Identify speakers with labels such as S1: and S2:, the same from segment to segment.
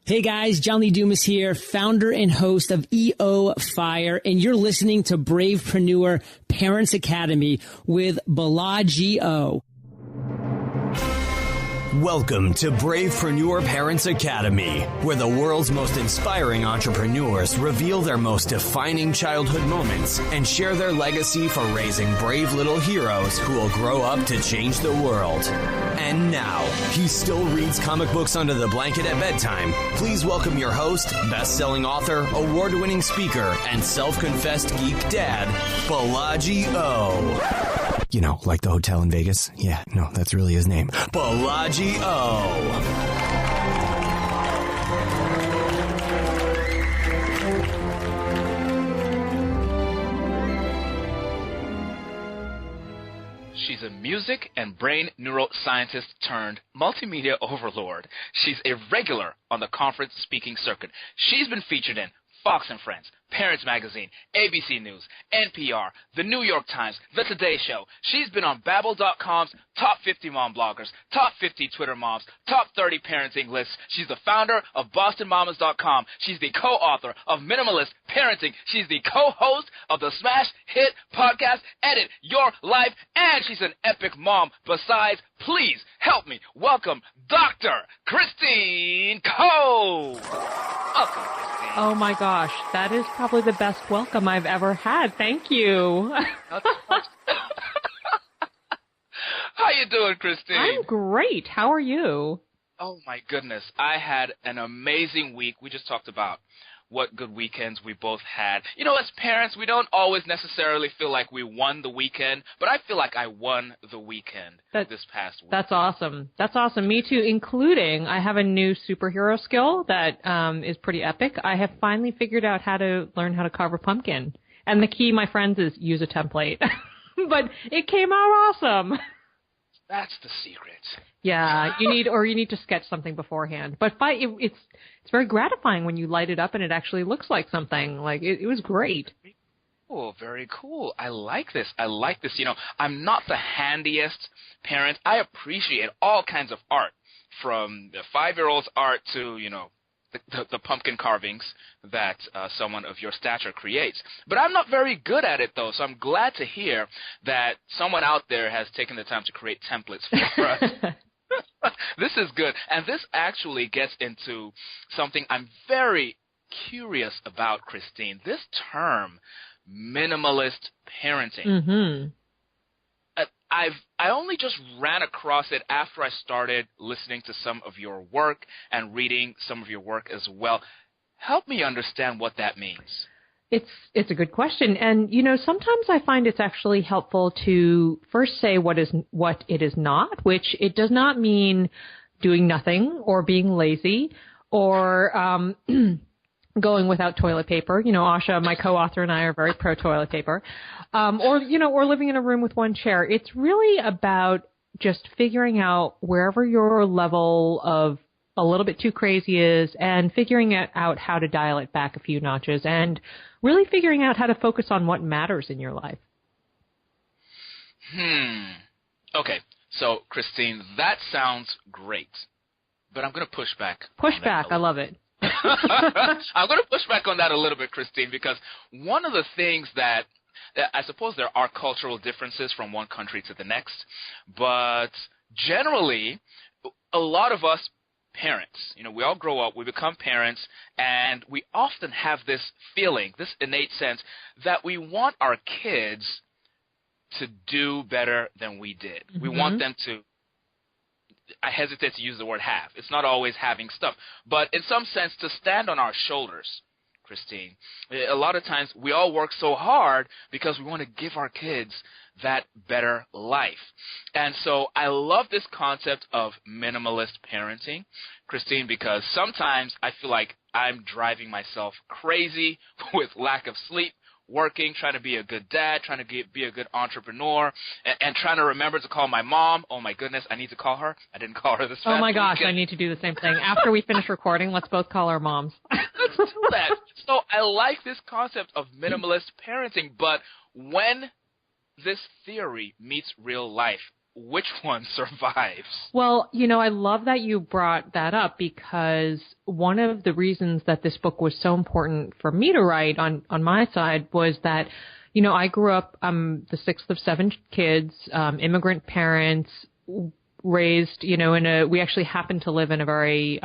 S1: Hey guys, John Lee Dumas here, founder and host of EO Fire, and you're listening to Bravepreneur Parents Academy with Balaji O.
S2: Welcome to Bravepreneur Parents Academy, where the world's most inspiring entrepreneurs reveal their most defining childhood moments and share their legacy for raising brave little heroes who will grow up to change the world. And now, he still reads comic books under the blanket at bedtime. Please welcome your host, best-selling author, award-winning speaker, and self-confessed geek dad, Balaji O. You know, like the hotel in Vegas? Yeah, no, that's really his name. Balaji O.
S3: She's a music and brain neuroscientist turned multimedia overlord. She's a regular on the conference speaking circuit. She's been featured in Fox and Friends, Parents Magazine, ABC News, NPR, The New York Times, The Today Show. She's been on Babbel.com's Top 50 Mom Bloggers, Top 50 Twitter Moms, Top 30 Parenting lists. She's the founder of BostonMamas.com. She's the co-author of Minimalist Parenting. She's the co-host of the smash hit podcast, Edit Your Life, and she's an epic mom. Besides, please help me welcome Dr. Christine Koh. Welcome, Christine.
S4: Oh my gosh, that is probably the best welcome I've ever had. Thank you.
S3: How you doing, Christine?
S4: I'm great. How are you?
S3: Oh my goodness, I had an amazing week. We just talked about what good weekends we both had. You know, as parents, we don't always necessarily feel like we won the weekend, but I feel like I won the weekend this past week.
S4: That's awesome. That's awesome. Me too, including I have a new superhero skill that is pretty epic. I have finally figured out how to learn how to carve a pumpkin. And the key, my friends, is use a template. But it came out awesome.
S3: That's the secret.
S4: Yeah, you need to sketch something beforehand. But it's very gratifying when you light it up and it actually looks like something. Like it was great.
S3: Oh, very cool. I like this. You know, I'm not the handiest parent. I appreciate all kinds of art, from the 5-year-old's art to, you know, the pumpkin carvings that someone of your stature creates. But I'm not very good at it, though, so I'm glad to hear that someone out there has taken the time to create templates for us. This is good. And this actually gets into something I'm very curious about, Christine. This term, minimalist parenting.
S4: Mm-hmm.
S3: I only just ran across it after I started listening to some of your work and reading some of your work as well. Help me understand what that means.
S4: It's a good question. And, you know, sometimes I find it's actually helpful to first say what it is not, which it does not mean doing nothing or being lazy or going without toilet paper. You know, Asha, my co-author, and I are very pro toilet paper. Or living in a room with one chair. It's really about just figuring out wherever your level of a little bit too crazy is and figuring out how to dial it back a few notches and really figuring out how to focus on what matters in your life.
S3: Okay. So, Christine, that sounds great, but I'm going to push back.
S4: Push back. I love it.
S3: I'm going to push back on that a little bit, Christine, because one of the things that I suppose there are cultural differences from one country to the next, but generally, a lot of us parents, you know, we all grow up, we become parents, and we often have this feeling, this innate sense that we want our kids to do better than we did. Mm-hmm. We want them to, I hesitate to use the word have. It's not always having stuff, but in some sense to stand on our shoulders, Christine. A lot of times we all work so hard because we want to give our kids that better life. And so I love this concept of minimalist parenting, Christine, because sometimes I feel like I'm driving myself crazy with lack of sleep, working, trying to be a good dad, trying to be a good entrepreneur, and trying to remember to call my mom. Oh, my goodness, I need to call her. I didn't call her this past
S4: Oh, my gosh,
S3: weekend.
S4: I need to do the same thing. After we finish recording, let's both call our moms.
S3: Let's do that. So I like this concept of minimalist parenting, but when this theory meets real life, which one survives?
S4: Well, I love that you brought that up, because one of the reasons that this book was so important for me to write on my side was that, I grew up, I'm the sixth of 7 kids, immigrant parents, raised, we actually happened to live in a very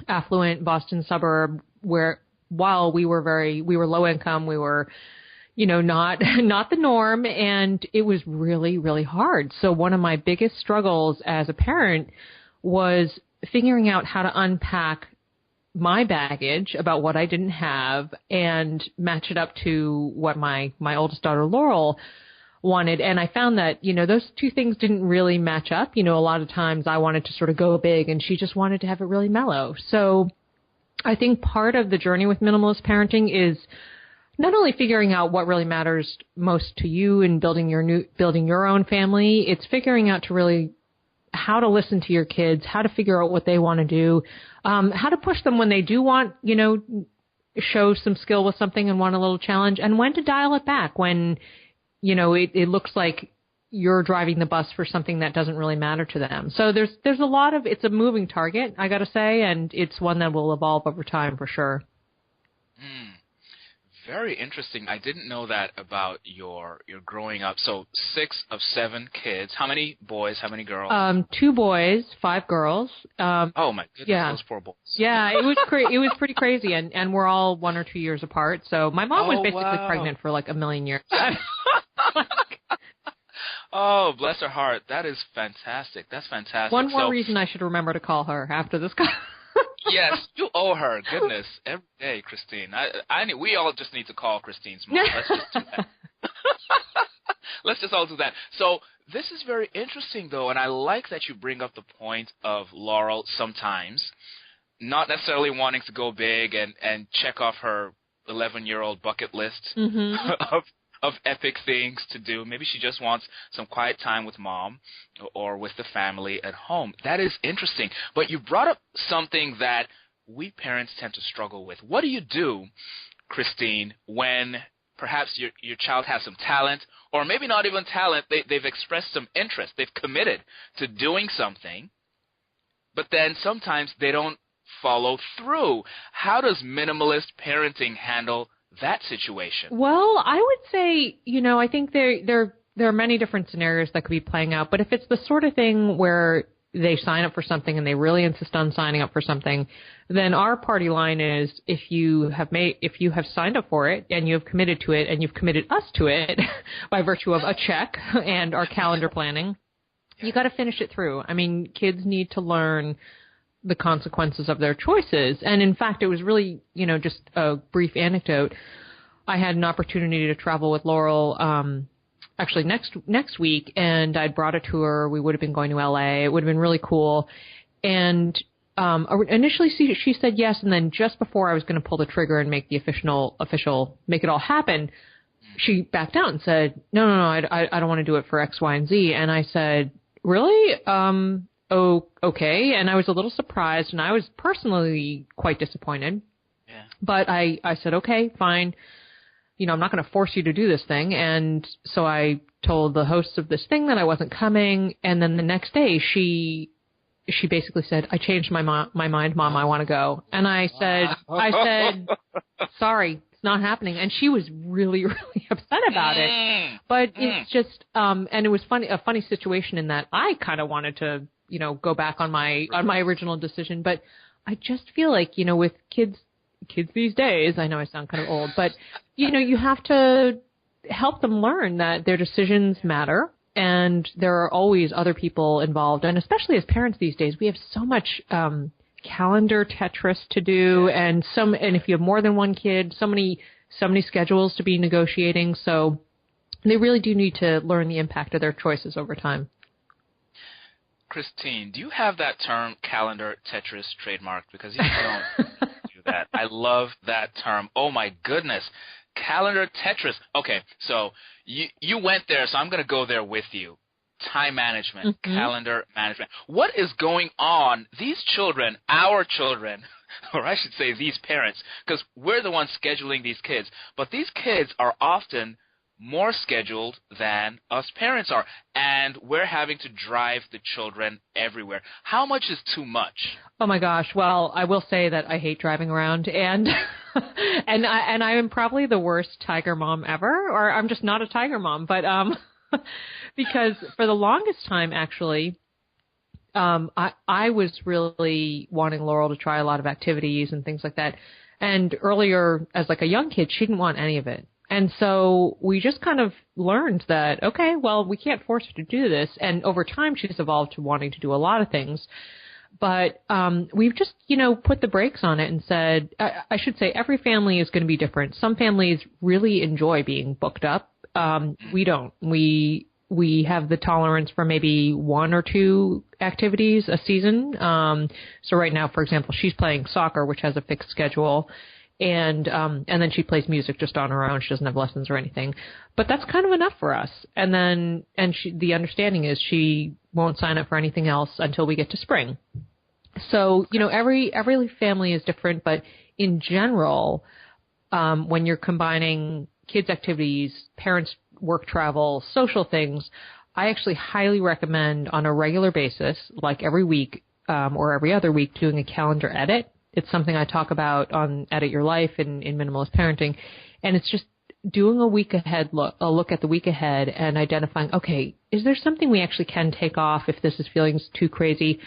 S4: affluent Boston suburb where, while we were low income, we were, not the norm, and it was really, really hard. So one of my biggest struggles as a parent was figuring out how to unpack my baggage about what I didn't have and match it up to what my oldest daughter, Laurel, wanted. And I found that, those two things didn't really match up. A lot of times I wanted to sort of go big and she just wanted to have it really mellow. So I think part of the journey with minimalist parenting is not only figuring out what really matters most to you in building your own family, it's figuring out to really how to listen to your kids, how to figure out what they want to do, how to push them when they do want, show some skill with something and want a little challenge, and when to dial it back when, it looks like you're driving the bus for something that doesn't really matter to them. So there's a lot of, it's a moving target, I got to say, and it's one that will evolve over time for sure.
S3: Very interesting. I didn't know that about your growing up. So 6 of 7 kids. How many boys? How many girls?
S4: 2 boys, 5 girls.
S3: Oh my goodness,
S4: yeah.
S3: Those poor boys.
S4: Yeah, it was it was pretty crazy, and we're all 1 or 2 years apart. So my mom was basically pregnant for like a million years.
S3: Oh, bless her heart. That is fantastic. That's fantastic.
S4: One more reason I should remember to call her after this call.
S3: Yes, you owe her. Goodness, every day, Christine. We all just need to call Christine's mom. Let's just do that. Let's just all do that. So this is very interesting, though, and I like that you bring up the point of Laurel sometimes not necessarily wanting to go big and check off her 11-year-old bucket list of epic things to do. Maybe she just wants some quiet time with mom or with the family at home. That is interesting. But you brought up something that we parents tend to struggle with. What do you do, Christine, when perhaps your child has some talent, or maybe not even talent, they've expressed some interest, they've committed to doing something, but then sometimes they don't follow through? How does minimalist parenting handle that situation?
S4: Well, I would say, I think there are many different scenarios that could be playing out, but if it's the sort of thing where they sign up for something and they really insist on signing up for something, then our party line is if you have signed up for it and you have committed to it and you've committed us to it by virtue of a check and our calendar planning, you got to finish it through. I mean, kids need to learn the consequences of their choices. And in fact, it was really, just a brief anecdote. I had an opportunity to travel with Laurel, actually next week, and I'd brought her to her. We would have been going to LA. It would have been really cool. And initially she said yes, and then just before I was going to pull the trigger and make the official make it all happen, she backed out and said, no, I don't want to do it for X, Y, and Z. And I said, really? Oh, okay. And I was a little surprised, and I was personally quite disappointed. Yeah. But I said, okay, fine. I'm not going to force you to do this thing. And so I told the hosts of this thing that I wasn't coming. And then the next day, she basically said, I changed my mind, Mom, I want to go. And I said, sorry, it's not happening. And she was really, really upset about it. But it's just, and it was a funny situation in that I kind of wanted to, go back on my original decision. But I just feel like, with kids these days, I know I sound kind of old, but, you have to help them learn that their decisions matter and there are always other people involved. And especially as parents these days, we have so much calendar Tetris to do, and if you have more than one kid, so many schedules to be negotiating. So they really do need to learn the impact of their choices over time.
S3: Christine, do you have that term, calendar Tetris, trademarked? Because you don't do that. I love that term. Oh, my goodness. Calendar Tetris. Okay, so you went there, so I'm going to go there with you. Time management, calendar management. What is going on? These children, our children, or I should say these parents, because we're the ones scheduling these kids, but these kids are often more scheduled than us parents are, and we're having to drive the children everywhere. How much is too much?
S4: Oh my gosh. Well, I will say that I hate driving around, and and I am probably the worst tiger mom ever, or I'm just not a tiger mom, but because for the longest time, actually, I was really wanting Laurel to try a lot of activities and things like that. And earlier, as like a young kid, she didn't want any of it. And so we just kind of learned that, okay, well, we can't force her to do this. And over time, she's evolved to wanting to do a lot of things. But we've just, put the brakes on it and said, I should say every family is going to be different. Some families really enjoy being booked up. We don't. We have the tolerance for maybe 1 or 2 activities a season. So right now, for example, she's playing soccer, which has a fixed schedule. And then she plays music just on her own. She doesn't have lessons or anything, but that's kind of enough for us. And then, the understanding is she won't sign up for anything else until we get to spring. So, every family is different, but in general, when you're combining kids' activities, parents' work travel, social things, I actually highly recommend on a regular basis, like every week, or every other week, doing a calendar edit. It's something I talk about on Edit Your Life in Minimalist Parenting. And it's just doing a look at the week ahead and identifying, okay, is there something we actually can take off if this is feeling too crazy?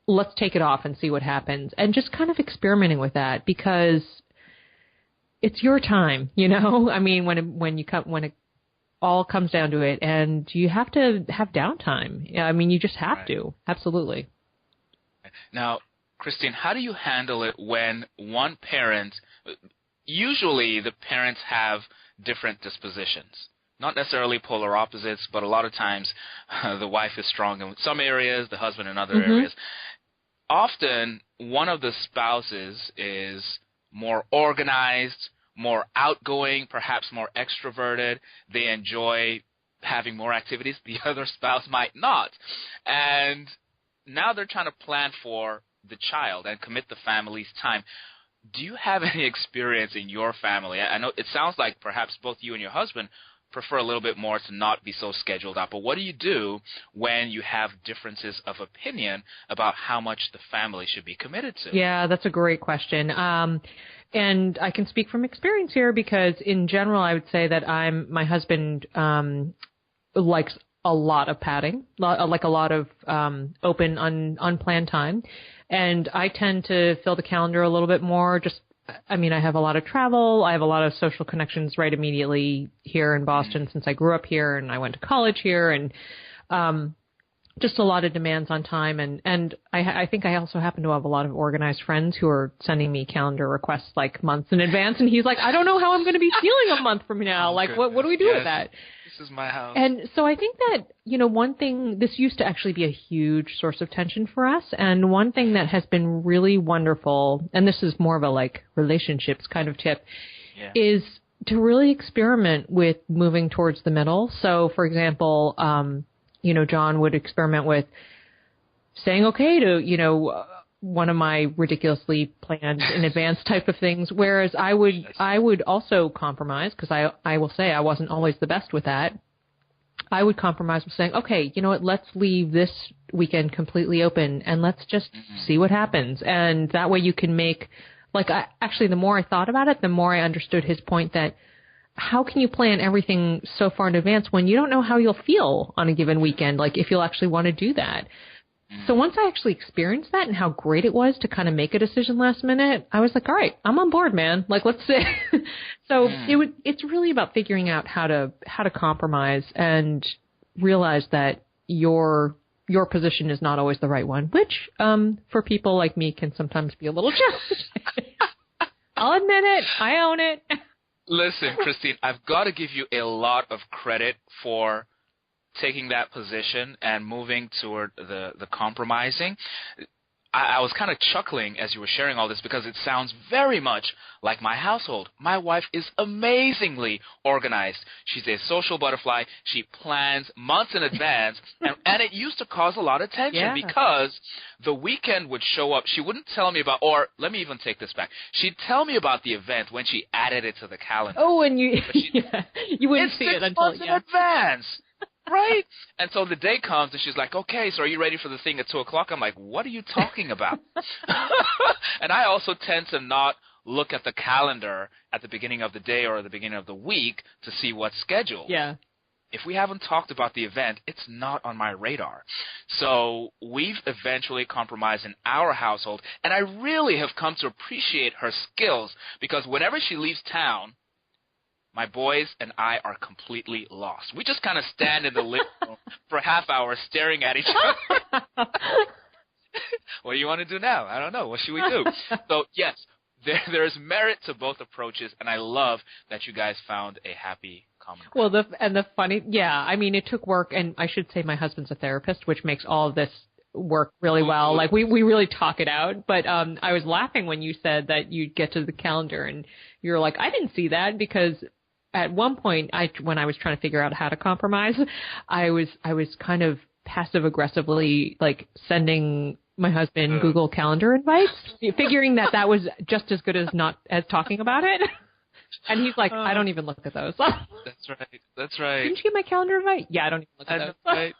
S4: Let's take it off and see what happens. And just kind of experimenting with that, because it's your time, I mean, when it all comes down to it, and you have to have downtime. I mean, you just have to. Absolutely.
S3: Now, Christine, how do you handle it when one parent, usually the parents have different dispositions, not necessarily polar opposites, but a lot of times the wife is strong in some areas, the husband in other areas. Often one of the spouses is more organized, more outgoing, perhaps more extroverted. They enjoy having more activities. The other spouse might not. And now they're trying to plan for the child and commit the family's time. Do you have any experience in your family? I know it sounds like perhaps both you and your husband prefer a little bit more to not be so scheduled out, but what do you do when you have differences of opinion about how much the family should be committed to?
S4: Yeah, that's a great question. And I can speak from experience here, because in general, I would say that my husband likes a lot of padding, like a lot of open, unplanned time. And I tend to fill the calendar a little bit more. I have a lot of travel. I have a lot of social connections right immediately here in Boston, since I grew up here and I went to college here, and just a lot of demands on time. And I think I also happen to have a lot of organized friends who are sending me calendar requests like months in advance. And he's like, I don't know how I'm going to be feeling a month from now. Like, what do we do with that?
S3: This is my house.
S4: And so I think that, one thing, this used to actually be a huge source of tension for us. And one thing that has been really wonderful, and this is more of a relationships kind of tip, is to really experiment with moving towards the middle. So for example, John would experiment with saying okay to, one of my ridiculously planned in advance type of things, whereas I would also compromise, because I will say I wasn't always the best with that. I would compromise with saying, okay, you know what, let's leave this weekend completely open and let's just see what happens. And that way you can make, actually the more I thought about it, the more I understood his point that how can you plan everything so far in advance when you don't know how you'll feel on a given weekend, if you'll actually want to do that. So once I actually experienced that and how great it was to kind of make a decision last minute, I was like, all right, I'm on board, man. Let's see. So it's really about figuring out how to compromise and realize that your position is not always the right one, which for people like me can sometimes be a little challenging. I'll admit it. I own it.
S3: Listen, Christine, I've got to give you a lot of credit for taking that position and moving toward the compromising. I was kind of chuckling as you were sharing all this because it sounds very much like my household. My wife is amazingly organized. She's a social butterfly. She plans months in advance, and it used to cause a lot of tension because the weekend would show up. She wouldn't tell me about, or let me even take this back. She'd tell me about the event when she added it to the calendar.
S4: Oh, and you wouldn't see it until
S3: in advance. Right? And so the day comes, and she's like, okay, so are you ready for the thing at 2 o'clock? I'm like, what are you talking about? And I also tend to not look at the calendar at the beginning of the day or the beginning of the week to see what's scheduled.
S4: Yeah.
S3: If we haven't talked about the event, it's not on my radar. So we've eventually compromised in our household, and I really have come to appreciate her skills because whenever she leaves town, my boys and I are completely lost. We just kind of stand in the living room for a half hour staring at each other. What do you want to do now? I don't know. What should we do? So, yes, there is merit to both approaches, and I love that you guys found a happy common ground.
S4: Well, I mean, it took work, and I should say my husband's a therapist, which makes all of this work really well. Like, we really talk it out. But I was laughing when you said that you'd get to the calendar, and you're like, I didn't see that because – at one point, when I was trying to figure out how to compromise, I was kind of passive aggressively like sending my husband Google Calendar invites, figuring that was just as good as talking about it. And he's like, I don't even look at those.
S3: That's right.
S4: Didn't you get my calendar invite? Yeah, I don't even look at those.
S3: Right.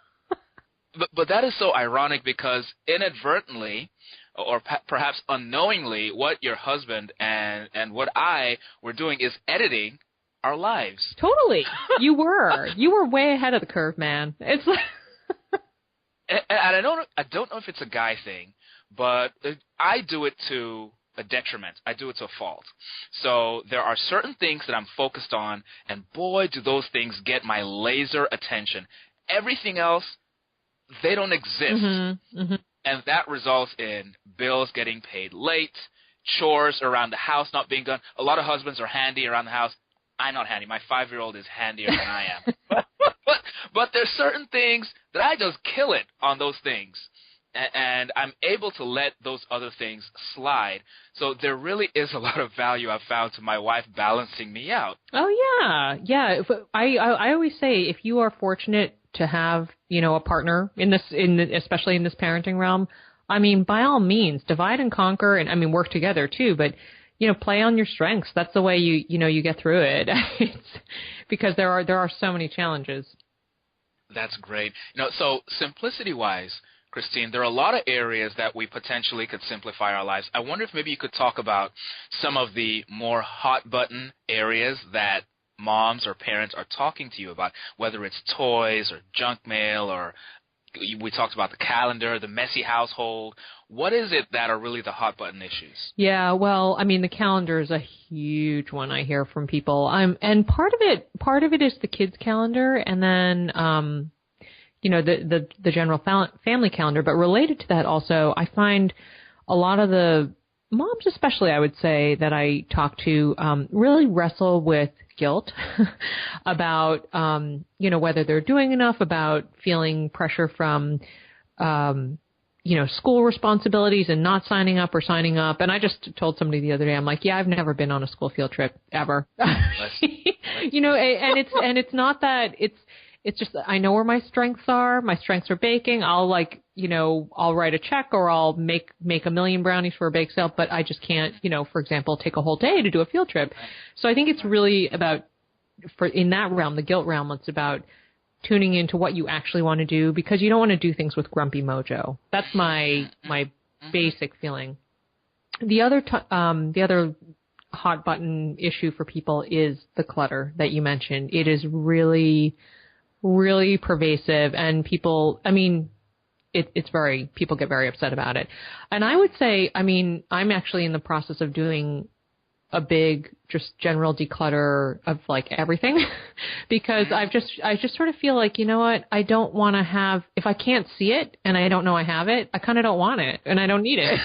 S3: But that is so ironic because inadvertently, or perhaps unknowingly, what your husband and what I were doing is editing our lives.
S4: Totally. You were way ahead of the curve, man. It's like
S3: and I don't know if it's a guy thing, but I do it to a detriment. I do it to a fault. So there are certain things that I'm focused on, and boy, do those things get my laser attention. Everything else, they don't exist.
S4: Mm-hmm. Mm-hmm.
S3: And that results in bills getting paid late, chores around the house not being done. A lot of husbands are handy around the house. I'm not handy. My 5-year-old is handier than I am. But there's certain things that I just kill it on those things. And I'm able to let those other things slide. So there really is a lot of value I've found to my wife balancing me out.
S4: Oh, yeah. Yeah. I always say if you are fortunate to have, a partner especially in this parenting realm, I mean, by all means, divide and conquer and, I mean, work together too. But play on your strengths. That's the way you get through it. Because there are so many challenges.
S3: That's great. So simplicity-wise, Christine, there are a lot of areas that we potentially could simplify our lives. I wonder if maybe you could talk about some of the more hot-button areas that moms or parents are talking to you about, whether it's toys or junk mail or we talked about the calendar, the messy household. What is it that are really the hot button issues? Yeah,
S4: well, I mean, the calendar is a huge one I hear from people. And part of it is the kids' calendar, and then the general family calendar. But related to that, also, I find a lot of the moms, especially, I would say, that I talk to, really wrestle with guilt about, whether they're doing enough, about feeling pressure from, school responsibilities and not signing up or signing up. And I just told somebody the other day, I'm like, yeah, I've never been on a school field trip ever. And it's not that it's just, I know where my strengths are. My strengths are baking. I'll I'll write a check or I'll make 1 million brownies for a bake sale, but I just can't, for example, take a whole day to do a field trip. So I think it's really about, in that realm, the guilt realm, it's about tuning into what you actually want to do, because you don't want to do things with grumpy mojo. That's my basic feeling. The other hot button issue for people is the clutter that you mentioned. It is really, really pervasive, and people, I mean, people get very upset about it. And I would say, I mean, I'm actually in the process of doing a big, just general declutter of like everything because I just sort of feel like, you know what, I don't want to have, if I can't see it and I don't know I have it, I kind of don't want it and I don't need it.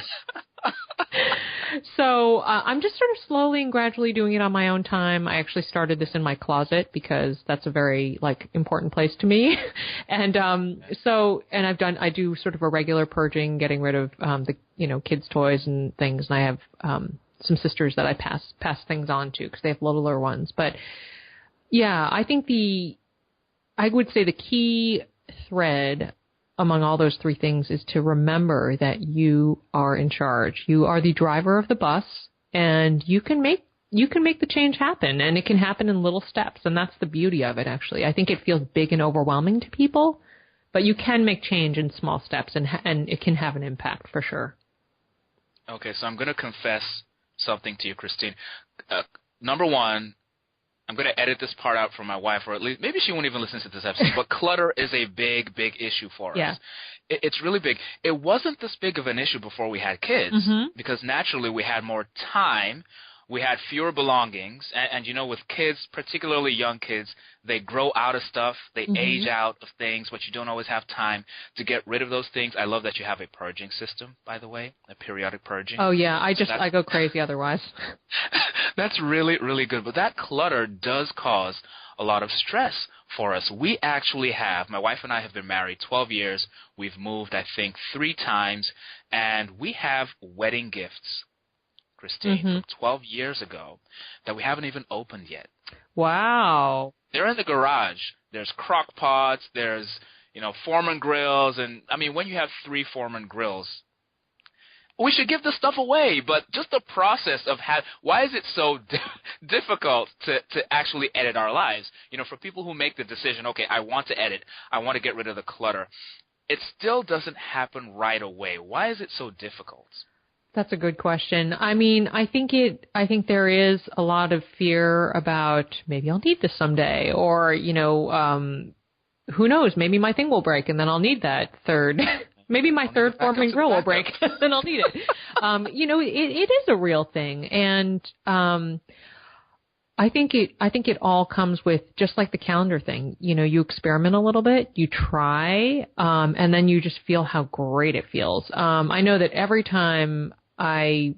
S4: So I'm just sort of slowly and gradually doing it on my own time. I actually started this in my closet because that's a very important place to me. And I do sort of a regular purging, getting rid of the kids' toys and things. And I have some sisters that I pass things on to because they have littler ones. But yeah, I think I would say the key thread among all those three things is to remember that you are in charge. You are the driver of the bus, and you can make the change happen, and it can happen in little steps, and that's the beauty of it, actually. I think it feels big and overwhelming to people, but you can make change in small steps, and it can have an impact for sure.
S3: Okay, so I'm going to confess something to you, Christine. Number one, I'm going to edit this part out for my wife, or at least maybe she won't even listen to this episode, but clutter is a big, big issue for us. It's really big. It wasn't this big of an issue before we had kids because naturally we had more time. We had fewer belongings. And with kids, particularly young kids, they grow out of stuff. They age out of things, but you don't always have time to get rid of those things. I love that you have a purging system, by the way, a periodic purging.
S4: Oh, yeah. I go crazy otherwise.
S3: That's really, really good. But that clutter does cause a lot of stress for us. We actually have, my wife and I have been married 12 years. We've moved, I think, 3 times. And we have wedding gifts, Christine, from 12 years ago that we haven't even opened yet.
S4: Wow.
S3: They're in the garage. There's crock pots. There's, Foreman grills. And, when you have 3 Foreman grills, we should give the stuff away. But just the process of why is it so difficult to actually edit our lives? For people who make the decision, okay, I want to edit. I want to get rid of the clutter. It still doesn't happen right away. Why is it so difficult?
S4: That's a good question. I think there is a lot of fear about maybe I'll need this someday, or, who knows, maybe my thing will break and then I'll need that third. Maybe my third Foreman grill will break and I'll need it. It is a real thing. And, I think it all comes with just like the calendar thing. You experiment a little bit, you try, and then you just feel how great it feels. I know that every time I,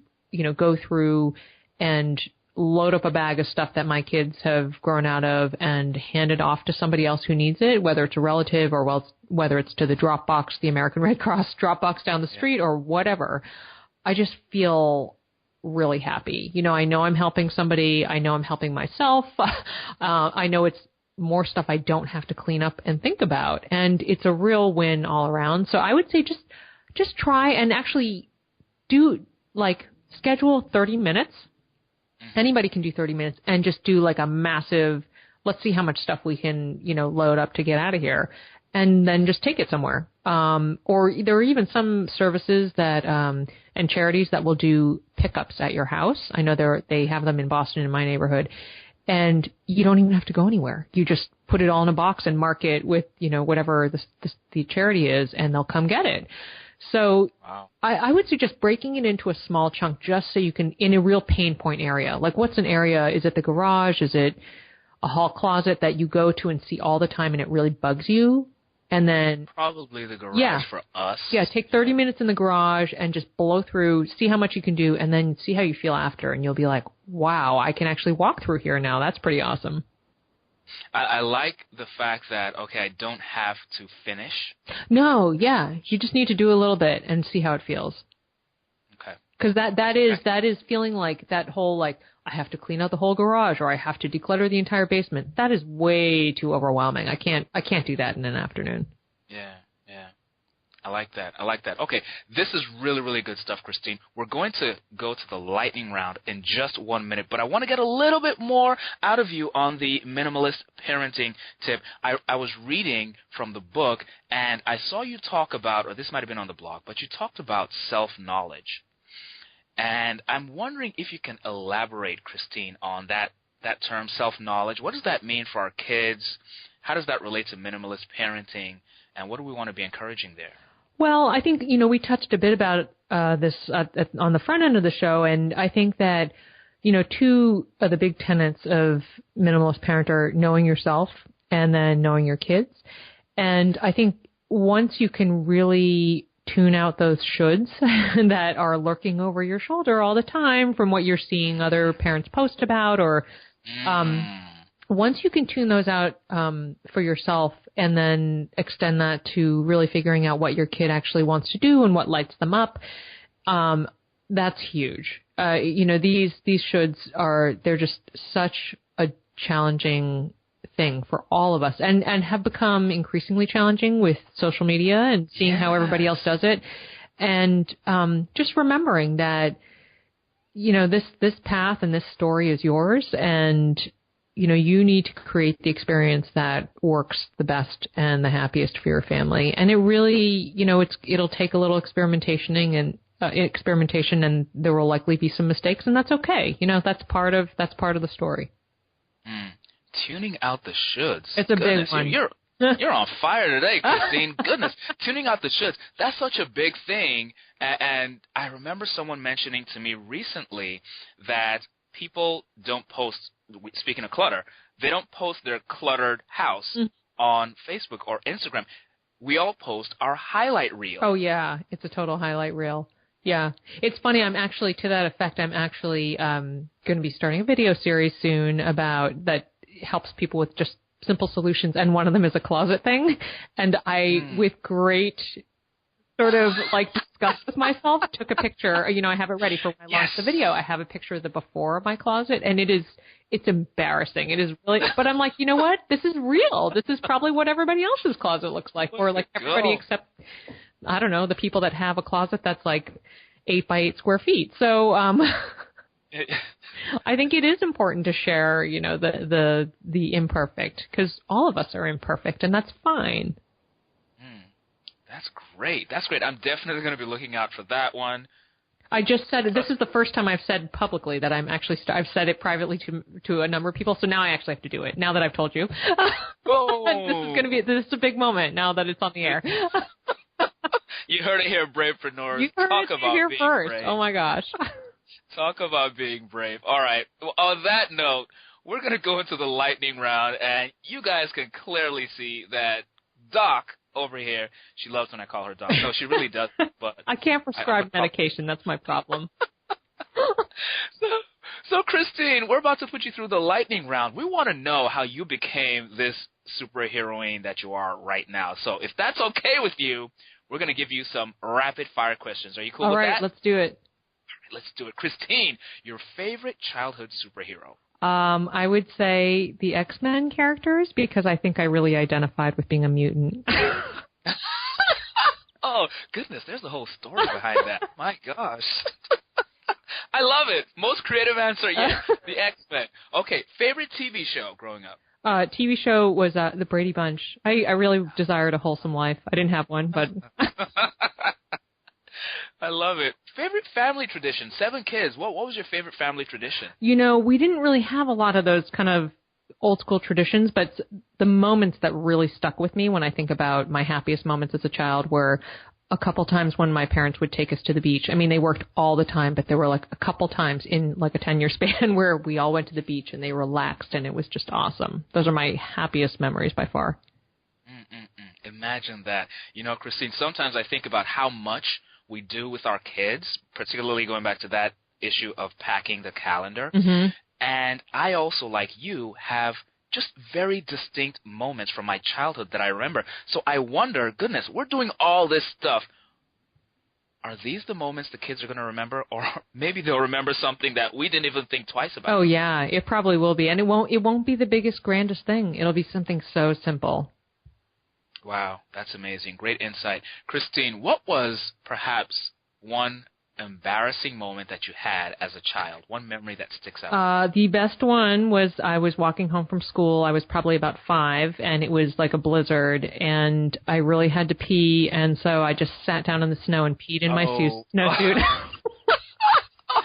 S4: go through and load up a bag of stuff that my kids have grown out of and hand it off to somebody else who needs it, whether it's a relative or whether it's to the drop box, the American Red Cross drop box down the street or whatever, I just feel really happy. I know I'm helping somebody. I know I'm helping myself. I know it's more stuff I don't have to clean up and think about. And it's a real win all around. So I would say just try and actually schedule 30 minutes. Anybody can do 30 minutes and just do a massive, let's see how much stuff we can, load up to get out of here, and then just take it somewhere. Or there are even some services that, and charities that will do pickups at your house. I know they have them in Boston in my neighborhood, and you don't even have to go anywhere. You just put it all in a box and mark it with, whatever the charity is, and they'll come get it. So wow. I would suggest breaking it into a small chunk just so you can, in a real pain point area. What's an area? Is it the garage? Is it a hall closet that you go to and see all the time and it really bugs you? And then
S3: probably the garage for us.
S4: Yeah, take 30 minutes in the garage and just blow through, see how much you can do, and then see how you feel after. And you'll be like, wow, I can actually walk through here now. That's pretty awesome.
S3: I like the fact that, okay, I don't have to finish.
S4: No, yeah. You just need to do a little bit and see how it feels.
S3: Okay.
S4: Because that is feeling like that whole, I have to clean out the whole garage or I have to declutter the entire basement. That is way too overwhelming. I can't do that in an afternoon.
S3: Yeah. I like that. Okay, this is really, really good stuff, Christine. We're going to go to the lightning round in just 1 minute, but I want to get a little bit more out of you on the minimalist parenting tip. I was reading from the book, and I saw you talk about, or this might have been on the blog, but you talked about self-knowledge. And I'm wondering if you can elaborate, Christine, on that term, self-knowledge. What does that mean for our kids? How does that relate to minimalist parenting? And what do we want to be encouraging there?
S4: Well, I think, we touched a bit about this on the front end of the show, and I think that, 2 of the big tenets of minimalist parent are knowing yourself and then knowing your kids. And I think once you can really tune out those shoulds that are lurking over your shoulder all the time from what you're seeing other parents post about, or once you can tune those out for yourself and then extend that to really figuring out what your kid actually wants to do and what lights them up, that's huge. These shoulds they're just such a challenging thing for all of us, and have become increasingly challenging with social media and seeing how everybody else does it. And just remembering that, this path and this story is yours, and, you need to create the experience that works the best and the happiest for your family. And it really, it'll take a little experimentation, and there will likely be some mistakes, and that's okay. That's part of the story.
S3: Tuning out the shoulds.
S4: It's a big one.
S3: You're on fire today, Christine. Goodness, tuning out the shoulds. That's such a big thing. And I remember someone mentioning to me recently that people don't post, speaking of clutter, they don't post their cluttered house on Facebook or Instagram. We all post our highlight reel.
S4: Oh, yeah. It's a total highlight reel. Yeah. It's funny. To that effect, I'm actually going to be starting a video series soon about that helps people with just simple solutions, and one of them is a closet thing. And I, with great sort of disgust with myself, took a picture. I have it ready for when I launch the video. I have a picture of the before of my closet, and it's embarrassing. It is really, but I'm like, you know what? This is real. This is probably what everybody else's closet looks like, or everybody except, I don't know, the people that have a closet that's 8 by 8 square feet. So, I think it is important to share, the imperfect, because all of us are imperfect, and that's fine.
S3: That's great. That's great. I'm definitely going to be looking out for that one.
S4: I just said it. This is the first time I've said publicly that I'm actually. I've said it privately to a number of people, so now I actually have to do it. Now that I've told you, this is a big moment. Now that it's on the air.
S3: You heard it here, Bravepreneurs.
S4: You heard it here first.
S3: Brave.
S4: Oh my gosh.
S3: Talk about being brave. All right. Well, on that note, we're going to go into the lightning round, and you guys can clearly see that Doc over here, she loves when I call her Doc. No, she really does. But
S4: I can't prescribe medication. That's my problem.
S3: So, Christine, we're about to put you through the lightning round. We want to know how you became this superheroine that you are right now. So if that's okay with you, we're going to give you some rapid-fire questions. Are you cool with that?
S4: All right, let's do it.
S3: Let's do it. Christine, your favorite childhood superhero?
S4: I would say the X-Men characters, because I think I really identified with being a mutant.
S3: Oh, goodness, there's a whole story behind that. My gosh. I love it. Most creative answer yet. The X-Men. Okay, favorite TV show growing up?
S4: TV show was The Brady Bunch. I really desired a wholesome life. I didn't have one, but...
S3: I love it. Favorite family tradition? 7 kids. What was your favorite family tradition?
S4: We didn't really have a lot of those kind of old school traditions, but the moments that really stuck with me when I think about my happiest moments as a child were a couple times when my parents would take us to the beach. I mean, they worked all the time, but there were a couple times in a 10-year span where we all went to the beach and they relaxed, and it was just awesome. Those are my happiest memories by far.
S3: Imagine that. Christine, sometimes I think about how much we do with our kids, particularly going back to that issue of packing the calendar.
S4: Mm-hmm.
S3: And I also, like you, have just very distinct moments from my childhood that I remember. So I wonder, goodness, we're doing all this stuff. Are these the moments the kids are going to remember? Or maybe they'll remember something that we didn't even think twice about.
S4: Oh, yeah, it probably will be. And it won't be the biggest, grandest thing. It'll be something so simple.
S3: Wow, that's amazing. Great insight. Christine, what was perhaps one embarrassing moment that you had as a child, one memory that sticks out?
S4: The best one was I was walking home from school. I was probably about 5, and it was like a blizzard, and I really had to pee, and so I just sat down in the snow and peed in my snowsuit.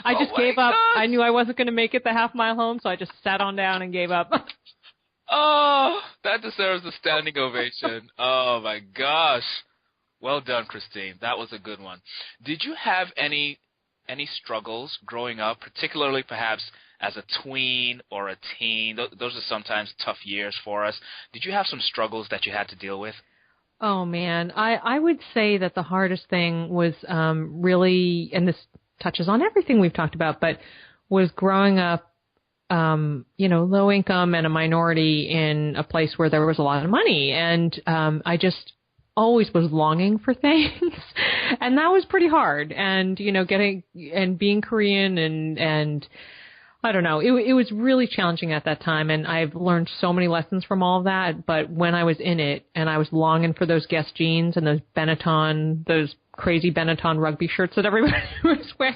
S4: I just gave up. I knew I wasn't going to make it the half-mile home, so I just sat on down and gave up.
S3: Oh, that deserves a standing ovation. Oh, my gosh. Well done, Christine. That was a good one. Did you have any struggles growing up, particularly perhaps as a tween or a teen? Those are sometimes tough years for us. Did you have some struggles that you had to deal with?
S4: Oh man, I would say that the hardest thing was really, and this touches on everything we've talked about, but was growing up, low income and a minority in a place where there was a lot of money, and I just always was longing for things, and that was pretty hard. And being Korean and I don't know. It was really challenging at that time, and I've learned so many lessons from all of that. But when I was in it and I was longing for those Guess jeans and those crazy Benetton rugby shirts that everybody was wearing,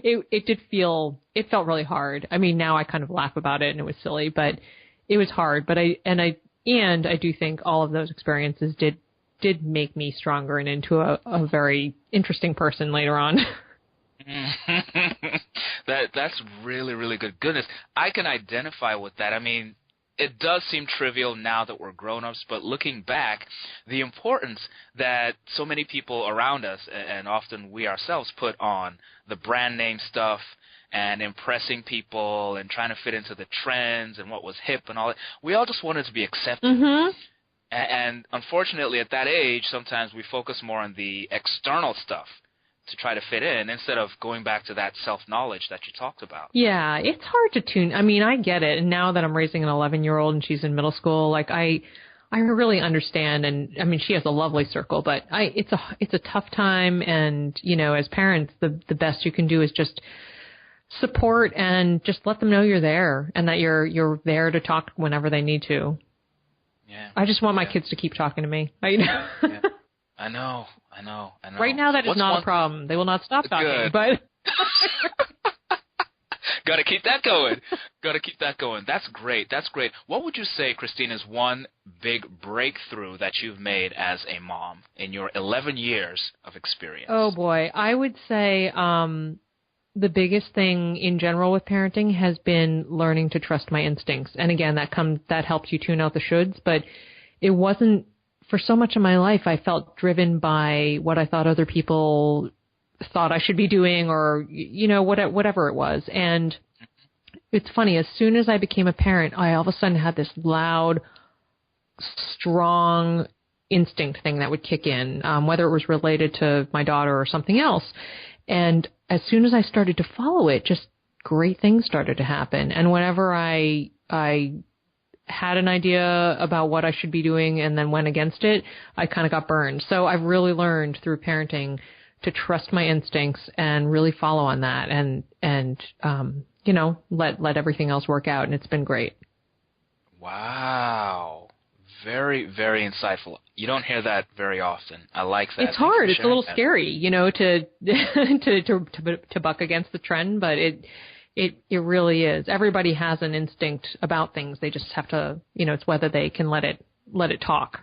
S4: it felt really hard. I mean, now I kind of laugh about it and it was silly, but it was hard. But I do think all of those experiences did make me stronger and into a very interesting person later on.
S3: That's really, really good. Goodness, I can identify with that. I mean, it does seem trivial now that we're grown-ups, but looking back, the importance that so many people around us, and often we ourselves, put on the brand name stuff and impressing people and trying to fit into the trends and what was hip and all that. We all just wanted to be accepted. Mm-hmm. And unfortunately, at that age, sometimes we focus more on the external stuff to try to fit in instead of going back to that self-knowledge that you talked about. Yeah,
S4: it's hard to tune. I mean, I get it. And now that I'm raising an 11-year-old and she's in middle school, like I really understand. And I mean, she has a lovely circle, but it's a tough time. And, as parents, the best you can do is just support and just let them know you're there and that you're there to talk whenever they need to.
S3: Yeah.
S4: I just want my kids to keep talking to me.
S3: Yeah. I know.
S4: Right now, that is not a problem. They will not stop talking. But
S3: got to keep that going. That's great. What would you say, Christine, is one big breakthrough that you've made as a mom in your 11 years of experience?
S4: Oh, boy. I would say the biggest thing in general with parenting has been learning to trust my instincts. And again, that helps you tune out the shoulds. But it wasn't. For so much of my life, I felt driven by what I thought other people thought I should be doing or, whatever it was. And it's funny, as soon as I became a parent, I all of a sudden had this loud, strong instinct thing that would kick in, whether it was related to my daughter or something else. And as soon as I started to follow it, just great things started to happen. And whenever I had an idea about what I should be doing and then went against it, I kind of got burned. So I've really learned through parenting to trust my instincts and really follow on that and let everything else work out. And it's been great.
S3: Wow. Very, very insightful. You don't hear that very often. I like that.
S4: It's hard. It's a little scary, to buck against the trend, but it really is. Everybody has an instinct about things. They just have to, it's whether they can let it talk.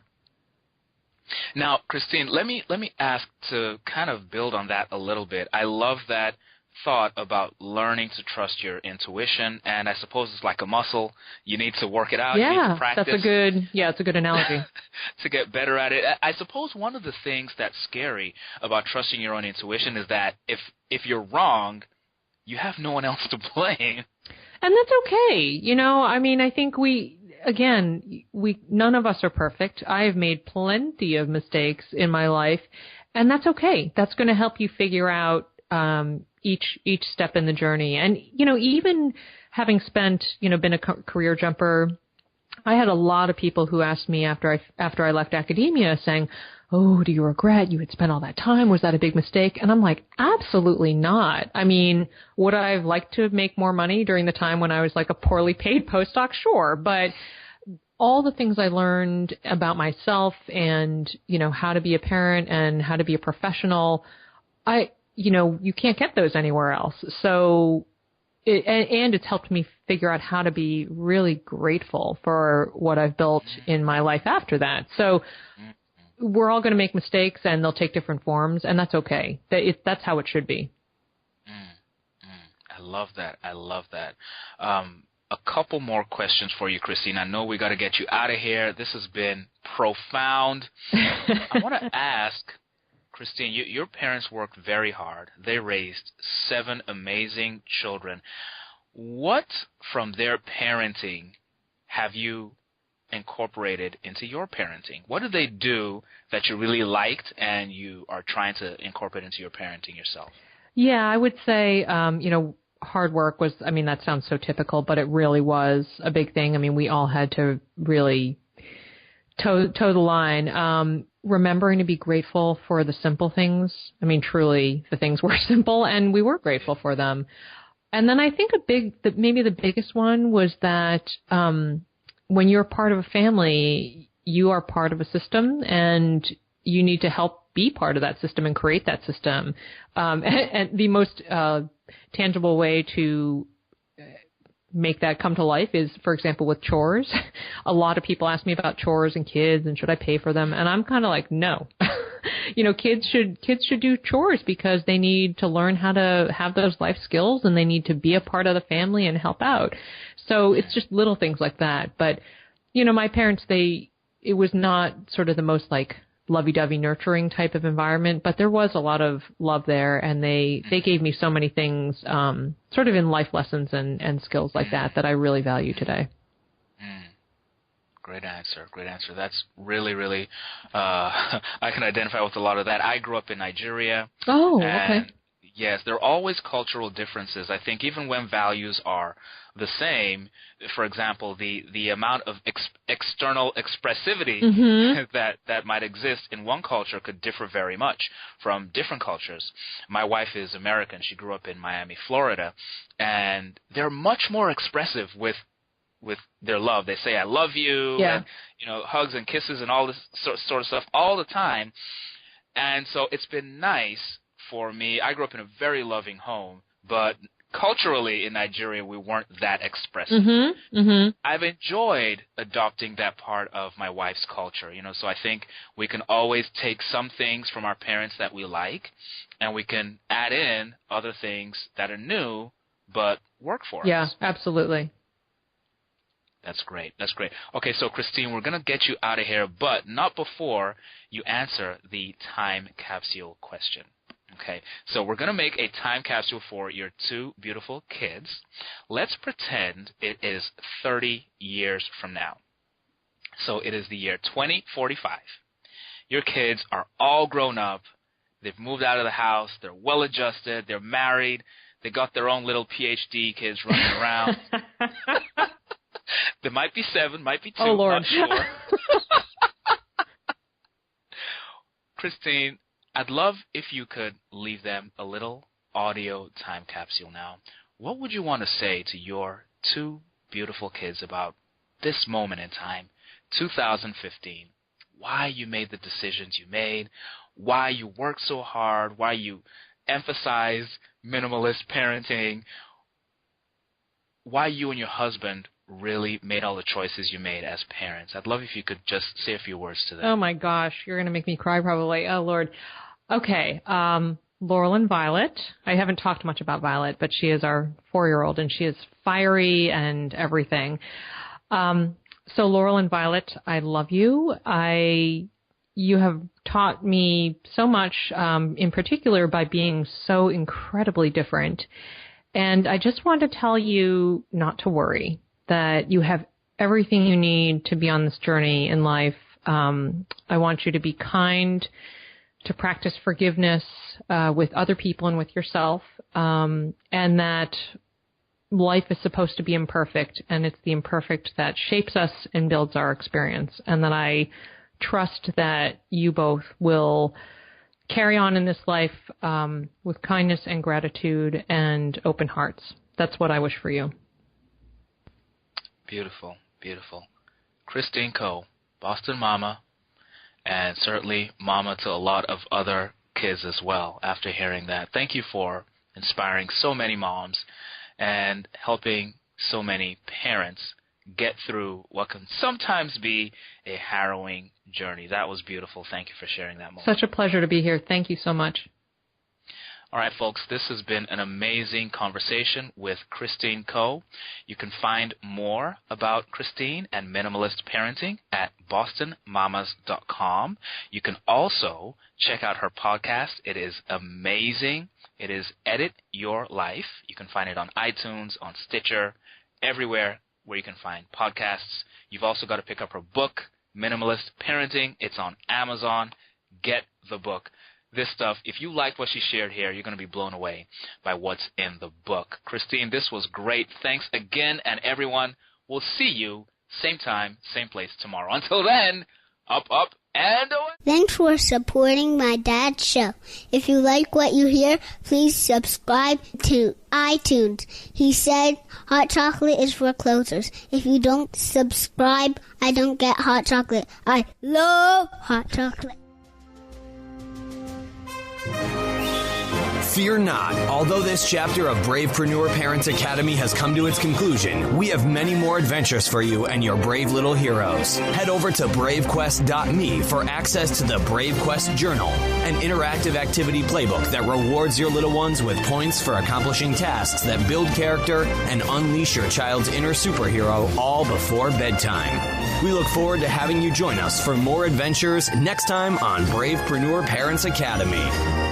S3: Now, Christine, let me ask to kind of build on that a little bit. I love that thought about learning to trust your intuition, and I suppose it's like a muscle. You need to work it out.
S4: Yeah,
S3: you need to practice.
S4: It's a good analogy.
S3: To get better at it. I suppose one of the things that's scary about trusting your own intuition is that if you're wrong, you have no one else to blame.
S4: And that's okay. I think none of us are perfect. I have made plenty of mistakes in my life, and that's okay. That's going to help you figure out each step in the journey. And, even having spent, been a career jumper, I had a lot of people who asked me after I left academia saying, oh, do you regret you had spent all that time? Was that a big mistake? And I'm like, absolutely not. I mean, would I have liked to make more money during the time when I was like a poorly paid postdoc? Sure. But all the things I learned about myself and, how to be a parent and how to be a professional, you can't get those anywhere else. So, and it's helped me figure out how to be really grateful for what I've built in my life after that. So, we're all going to make mistakes, and they'll take different forms, and that's okay. That's how it should be.
S3: I love that. A couple more questions for you, Christine. I know we got to get you out of here. This has been profound. I want to ask, Christine, your parents worked very hard. They raised 7 amazing children. What from their parenting have you incorporated into your parenting? What did they do that you really liked and you are trying to incorporate into your parenting yourself?
S4: Yeah, I would say, hard work was, that sounds so typical, but it really was a big thing. We all had to really toe the line. Remembering to be grateful for the simple things. Truly, the things were simple, and we were grateful for them. And then I think maybe the biggest one was that when you're part of a family, you are part of a system, and you need to help be part of that system and create that system. And the most tangible way to make that come to life is, for example, with chores. A lot of people ask me about chores and kids and should I pay for them, and I'm kind of like, no. Kids should do chores because they need to learn how to have those life skills, and they need to be a part of the family and help out. So it's just little things like that. But my parents, it was not sort of the most like lovey-dovey nurturing type of environment, but there was a lot of love there, and they gave me so many things sort of in life lessons and skills like that I really value today.
S3: Great answer. That's really, really, I can identify with a lot of that. I grew up in Nigeria.
S4: Oh, okay.
S3: Yes, there are always cultural differences. I think even when values are the same, for example, the amount of external expressivity that might exist in one culture could differ very much from different cultures. My wife is American. She grew up in Miami, Florida, and they're much more expressive with their love. They say, I love you, and, hugs and kisses and all this sort of stuff all the time. And so it's been nice for me. I grew up in a very loving home, but culturally in Nigeria, we weren't that expressive. I've enjoyed adopting that part of my wife's culture, so I think we can always take some things from our parents that we like, and we can add in other things that are new but work for us.
S4: Yeah, absolutely.
S3: That's great. Okay, so Christine, we're going to get you out of here, but not before you answer the time capsule question. Okay, so we're going to make a time capsule for your two beautiful kids. Let's pretend it is 30 years from now. So it is the year 2045. Your kids are all grown up. They've moved out of the house. They're well-adjusted. They're married. They got their own little PhD kids running around. There might be 7, might be 2,
S4: oh, Lord.
S3: not sure. Christine, I'd love if you could leave them a little audio time capsule now. What would you want to say to your two beautiful kids about this moment in time, 2015? Why you made the decisions you made, why you worked so hard, why you emphasize minimalist parenting, why you and your husband really made all the choices you made as parents. I'd love if you could just say a few words to them.
S4: Oh, my gosh. You're going to make me cry probably. Oh, Lord. Okay. Laurel and Violet. I haven't talked much about Violet, but she is our 4-year-old, and she is fiery and everything. So Laurel and Violet, I love you. You have taught me so much, in particular by being so incredibly different. And I just want to tell you not to worry, that you have everything you need to be on this journey in life. I want you to be kind, to practice forgiveness with other people and with yourself, and that life is supposed to be imperfect, and it's the imperfect that shapes us and builds our experience, and that I trust that you both will carry on in this life with kindness and gratitude and open hearts. That's what I wish for you.
S3: Beautiful, beautiful. Christine Koh, Boston mama, and certainly mama to a lot of other kids as well. After hearing that, thank you for inspiring so many moms and helping so many parents get through what can sometimes be a harrowing journey. That was beautiful. Thank you for sharing that moment.
S4: Such a pleasure to be here. Thank you so much.
S3: All right, folks, this has been an amazing conversation with Christine Koh. You can find more about Christine and Minimalist Parenting at bostonmamas.com. You can also check out her podcast. It is amazing. It is Edit Your Life. You can find it on iTunes, on Stitcher, everywhere where you can find podcasts. You've also got to pick up her book, Minimalist Parenting. It's on Amazon. Get the book. This stuff, if you liked what she shared here, you're going to be blown away by what's in the book. Christine, this was great. Thanks again, and everyone, we'll see you same time, same place tomorrow. Until then, up, and away.
S5: Thanks for supporting my dad's show. If you like what you hear, please subscribe to iTunes. He said hot chocolate is for closers. If you don't subscribe, I don't get hot chocolate. I love hot chocolate.
S2: Fear not. Although this chapter of Bravepreneur Parents Academy has come to its conclusion, we have many more adventures for you and your brave little heroes. Head over to bravequest.me for access to the Brave Quest Journal, an interactive activity playbook that rewards your little ones with points for accomplishing tasks that build character and unleash your child's inner superhero all before bedtime. We look forward to having you join us for more adventures next time on Bravepreneur Parents Academy.